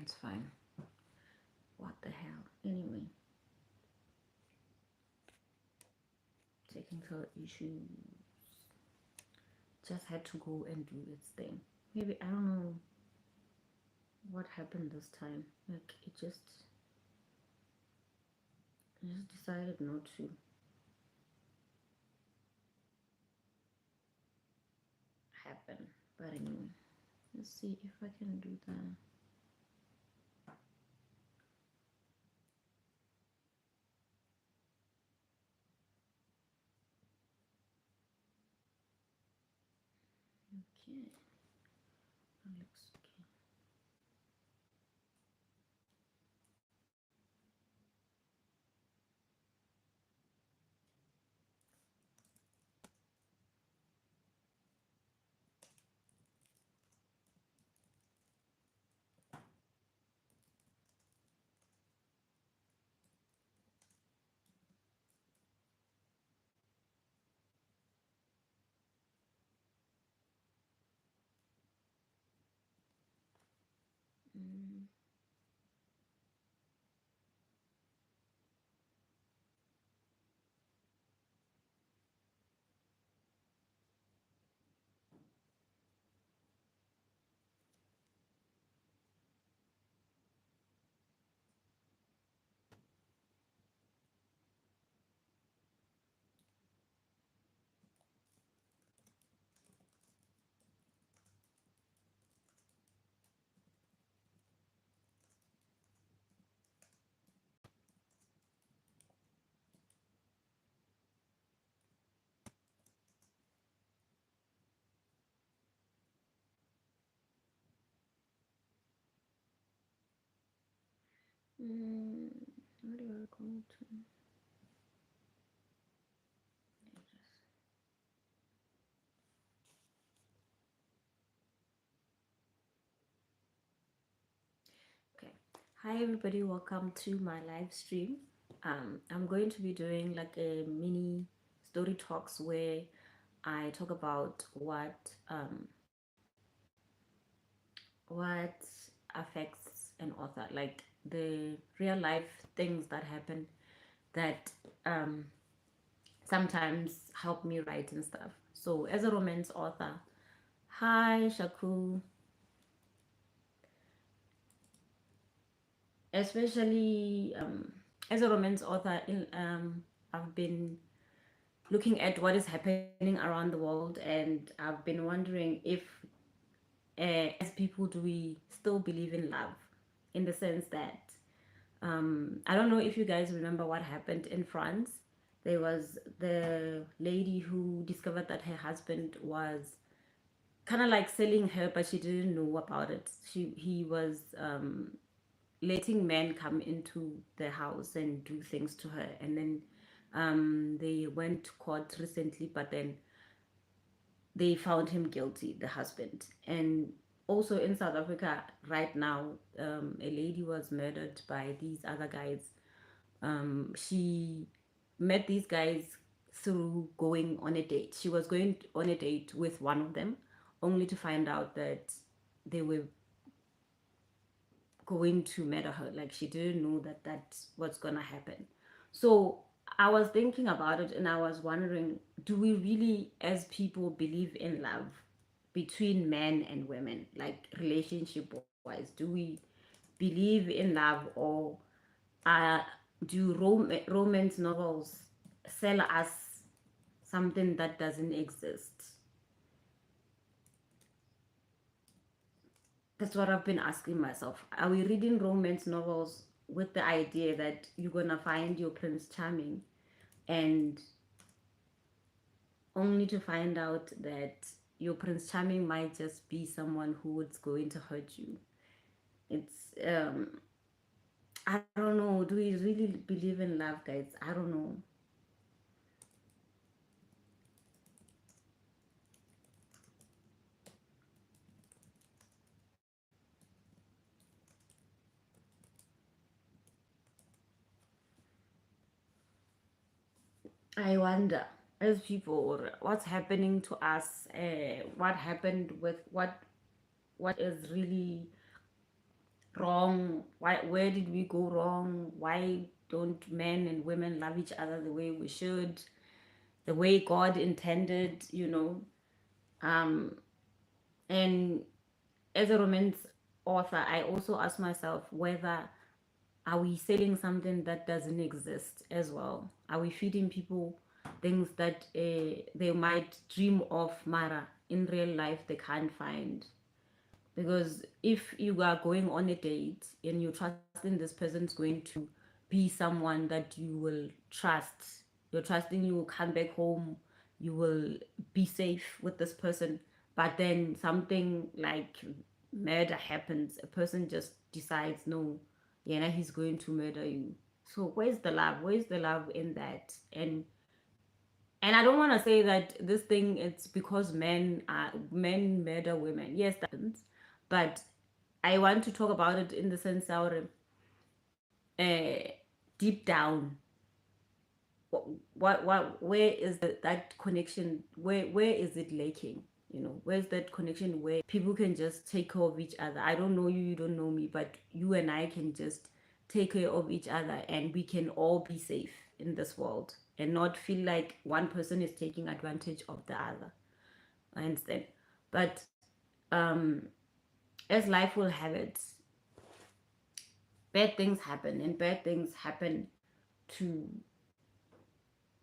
It's fine. What the hell? Anyway, technical issues. Just had to go and do its thing. Maybe I don't know what happened this time. Like it just decided not to happen. But anyway, let's see if I can do that. Okay, that looks okay. Mm. Mm, where do I go to? Okay. Hi everybody, welcome to my live stream. I'm going to be doing like a mini story talks where I talk about what affects an author, like the real life things that happen that sometimes help me write and stuff. So as a romance author, hi Shaku, especially as a romance author, I've been looking at what is happening around the world, and I've been wondering if, as people, do we still believe in love? In the sense that, I don't know if you guys remember what happened in France. There was the lady who discovered that her husband was kind of like selling her, but she didn't know about it. He was letting men come into the house and do things to her, and then they went to court recently, but then they found him guilty, the husband. And also in South Africa right now, a lady was murdered by these other guys. She met these guys through going on a date. She was going on a date with one of them, only to find out that they were going to murder her. Like, she didn't know that that's what's gonna happen. So I was thinking about it, and I was wondering, do we really as people believe in love between men and women, like relationship wise? Do we believe in love, or uh, do romance novels sell us something that doesn't exist? That's what I've been asking myself. Are we reading romance novels with the idea that you're gonna find your Prince Charming, and only to find out that your Prince Charming might just be someone who is going to hurt you? It's I don't know. Do we really believe in love, guys? I don't know. I wonder, as people, what's happening to us? What happened with what is really wrong? Where did we go wrong? Why don't men and women love each other the way we should, the way God intended, um and as a romance author, I also ask myself whether are we selling something that doesn't exist as well? Are we feeding people things that they might dream of, Mara, in real life they can't find? Because if you are going on a date and you're trusting this person's going to be someone that you will trust, you're trusting you will come back home, you will be safe with this person, but then something like murder happens, a person just decides, no, yeah, he's going to murder you. So where's the love? Where's the love in that? And I don't want to say that this thing it's because men murder women. Yes, that happens, but I want to talk about it in the sense that deep down, where is that connection? Where is it lacking? Where's that connection where people can just take care of each other? I don't know you, you don't know me, but you and I can just take care of each other, and we can all be safe in this world and not feel like one person is taking advantage of the other. I understand, but um, as life will have it, bad things happen, and bad things happen to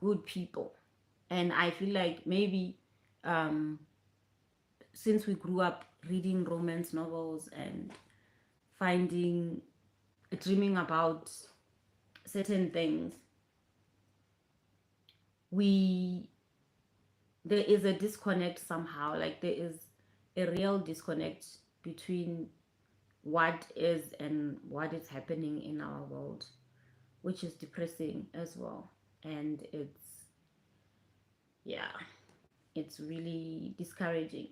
good people. And I feel like maybe um, since we grew up reading romance novels and finding, dreaming about certain things, we there is a disconnect somehow. Like there is a real disconnect between what is and what is happening in our world, which is depressing as well. And yeah, it's really discouraging,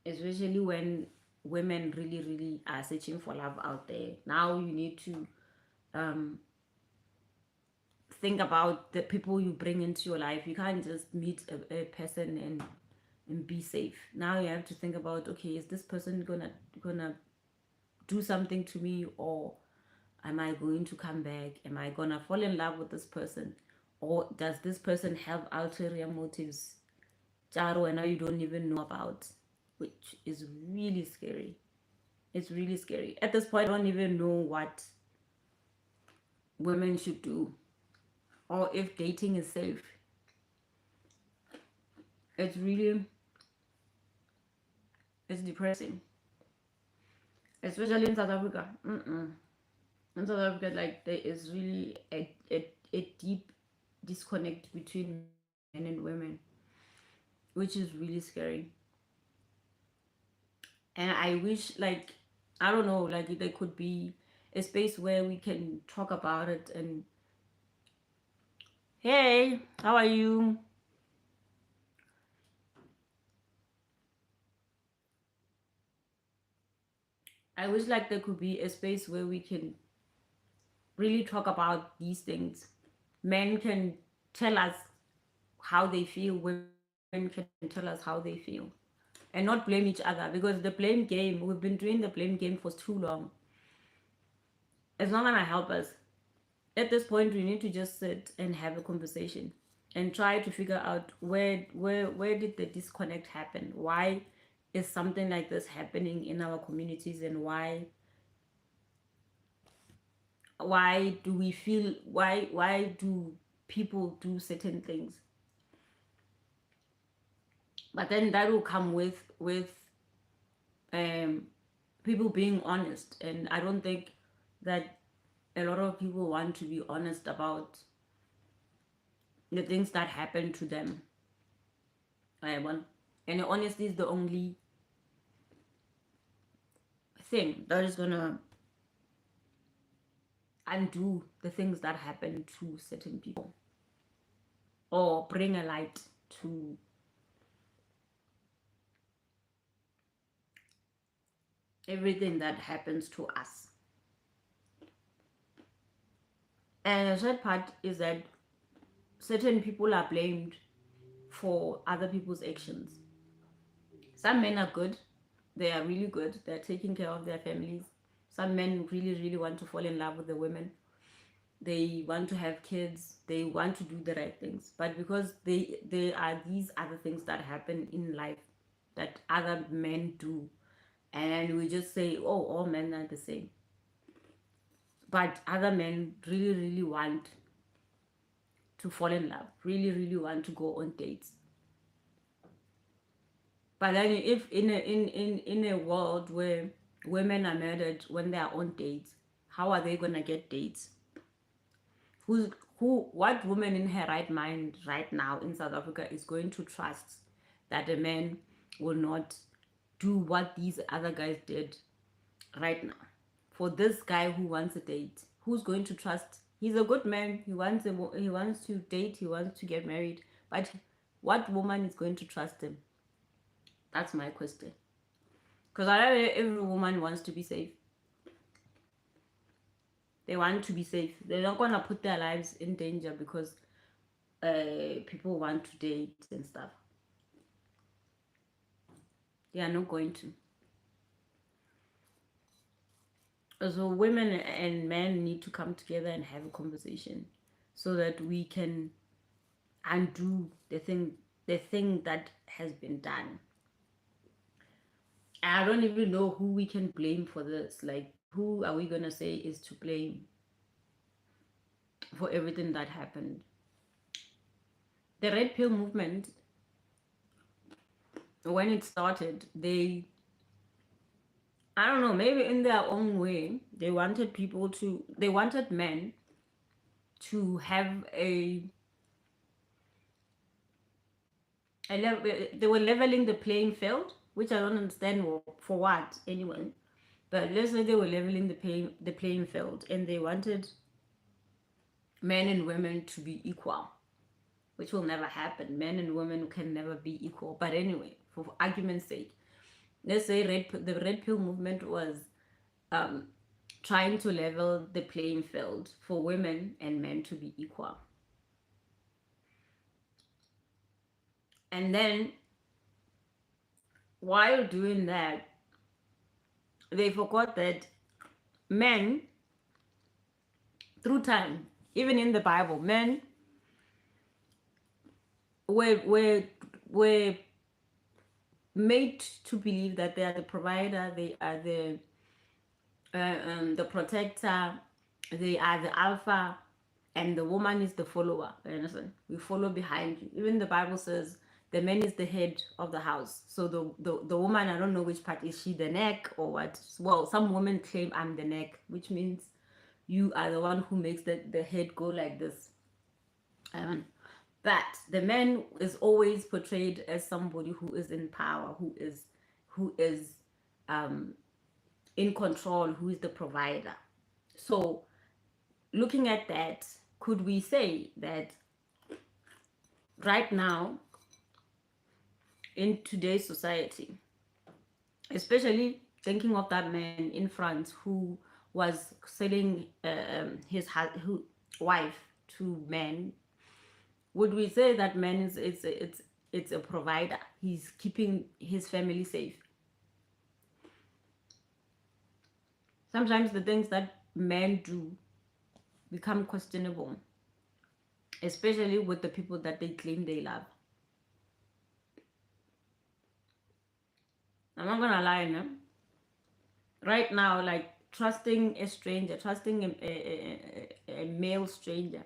especially when women really, really are searching for love out there. Now you need to um, think about the people you bring into your life. You can't just meet a person and be safe. Now you have to think about, okay, is this person gonna do something to me, or am I going to come back? Am I gonna fall in love with this person, or does this person have ulterior motives, Jaro, and now you don't even know about, which is really scary. It's really scary. At this point, I don't even know what women should do or if dating is safe. It's really, it's depressing, especially in South Africa. In South Africa, like there is really a deep disconnect between men and women, which is really scary. And I wish, like, I don't know, like there could be a space where we can talk about it. And hey, how are you? I wish like there could be a space where we can really talk about these things. Men can tell us how they feel, women can tell us how they feel, and not blame each other, because the blame game, we've been doing the blame game for too long. It's not gonna help us. At this point, we need to just sit and have a conversation and try to figure out where did the disconnect happen? Why is something like this happening in our communities, and why do we feel, why do people do certain things? But then that will come with um people being honest, and I don't think that a lot of people want to be honest about the things that happen to them. Want, and honesty is the only thing that is gonna undo the things that happen to certain people, or bring a light to everything that happens to us. And the third part is that certain people are blamed for other people's actions. Some men are good, They are really good. They're taking care of their families. Some men really, really want to fall in love with the women. They want to have kids. They want to do the right things. But because they are these other things that happen in life that other men do, and we just say, oh, all men are the same. But other men really, really want to fall in love, really, really want to go on dates. But then if in a world where women are murdered when they are on dates, how are they gonna get dates? What woman in her right mind right now in South Africa is going to trust that a man will not do what these other guys did right now? For this guy who wants a date, who's going to trust? He's a good man. He wants to date. He wants to get married. But what woman is going to trust him? That's my question. Because I know every woman wants to be safe. They want to be safe. They're not gonna put their lives in danger because people want to date and stuff. They are not going to. So women and men need to come together and have a conversation so that we can undo the thing that has been done. I don't even know who we can blame for this. Like, who are we gonna say is to blame for everything that happened? The Red Pill movement, when it started, I don't know, maybe in their own way, they wanted men to have they were leveling the playing field, which I don't understand for what anyway. But let's say they were leveling the playing field, and they wanted men and women to be equal, which will never happen. Men and women can never be equal. But anyway, for argument's sake, let's say the Red Pill movement was trying to level the playing field for women and men to be equal. And then while doing that, they forgot that men, through time, even in the Bible, men were made to believe that they are the provider, they are the protector, they are the alpha, and the woman is the follower. You understand? We follow behind you. Even the Bible says the man is the head of the house. So the woman, I don't know which part is she, the neck or what? Well, some women claim I'm the neck, which means you are the one who makes the head go like this. But the man is always portrayed as somebody who is in power, who is in control, who is the provider. So looking at that, could we say that right now in today's society, especially thinking of that man in France who was selling his wife to men, would we say that man is it's a provider? He's keeping his family safe. Sometimes the things that men do become questionable, especially with the people that they claim they love. I'm not gonna lie, no? Right now, like trusting a stranger, trusting a male stranger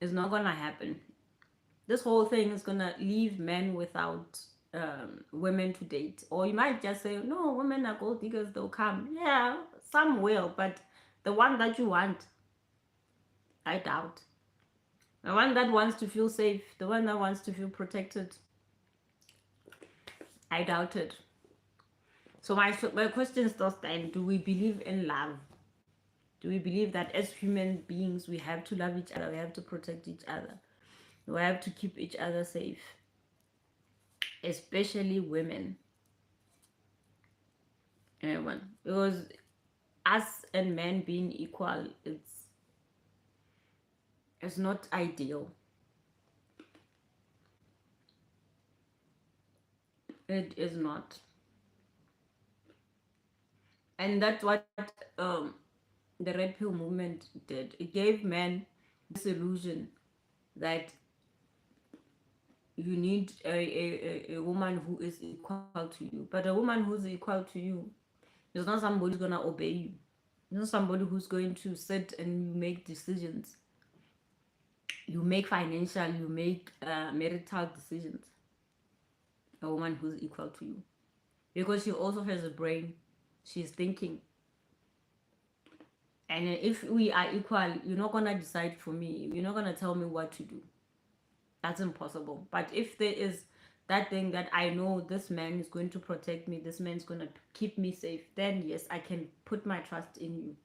is not gonna happen. This whole thing is gonna leave men without women to date. Or you might just say, no, women are gold diggers, they'll come. Yeah, some will, but the one that you want, I doubt. The one that wants to feel safe, the one that wants to feel protected, I doubt it. So my question still stands: do we believe in love? Do we believe that as human beings we have to love each other, we have to protect each other, we have to keep each other safe, especially women? Everyone, because us and men being equal, it's not ideal. It is not. And that's what um, the Red Pill movement did. It gave men this illusion that you need a woman who is equal to you. But a woman who's equal to you is not somebody who's going to obey you. It's not somebody who's going to sit and you make decisions. You make financial, you make marital decisions. A woman who's equal to you. Because she also has a brain. She's thinking. And if we are equal, you're not going to decide for me. You're not going to tell me what to do. That's impossible. But if there is that thing that I know this man is going to protect me, this man is going to keep me safe, then yes, I can put my trust in you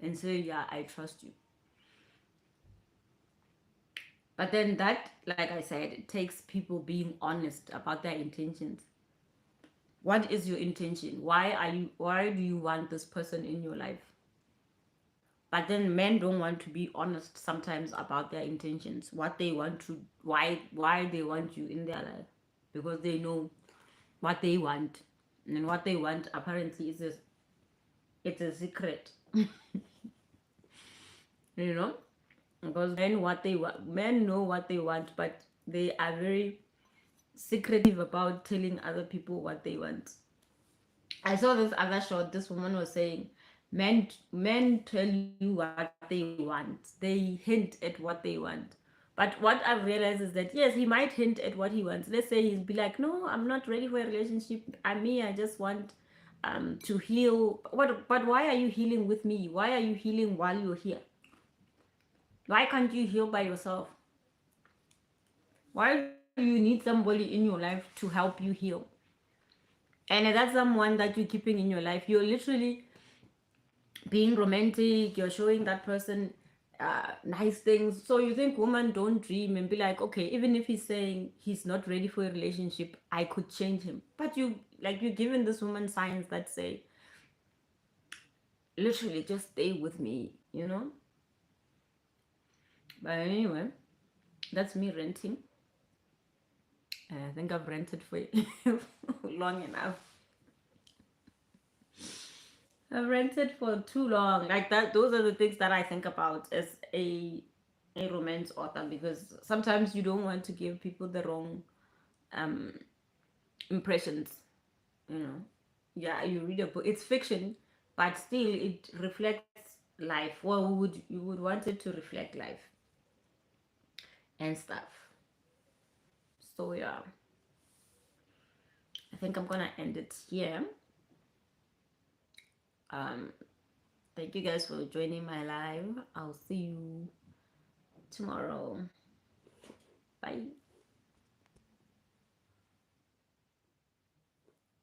and say, yeah, I trust you. But then that, like I said, it takes people being honest about their intentions. What is your intention? Why do you want this person in your life? But then men don't want to be honest sometimes about their intentions, what they want to, why they want you in their life, because they know what they want, and what they want apparently it's a secret. You know, because men know what they want, but they are very secretive about telling other people what they want. I saw this other shot. This woman was saying, men tell you what they want. They hint at what they want. But what I've realized is that yes, he might hint at what he wants. Let's say he'll be like, no, I'm not ready for a relationship. I just want to heal. But why are you healing with me? Why are you healing while you're here? Why can't you heal by yourself? Why do you need somebody in your life to help you heal? And that's someone that you're keeping in your life. You're literally being romantic, you're showing that person nice things. So you think women don't dream and be like, okay, even if he's saying he's not ready for a relationship, I could change him. But you're giving this woman signs that say, literally, just stay with me, you know? But anyway, that's me renting. I think I've rented for long enough. I've rented for too long. Like that, those are the things that I think about as a romance author, because sometimes you don't want to give people the wrong um impressions, you know. Yeah, you read a book, it's fiction, but still it reflects life. Well, you would want it to reflect life and stuff. So yeah, I think I'm gonna end it here. um Thank you guys for joining my live. I'll see you tomorrow. Bye.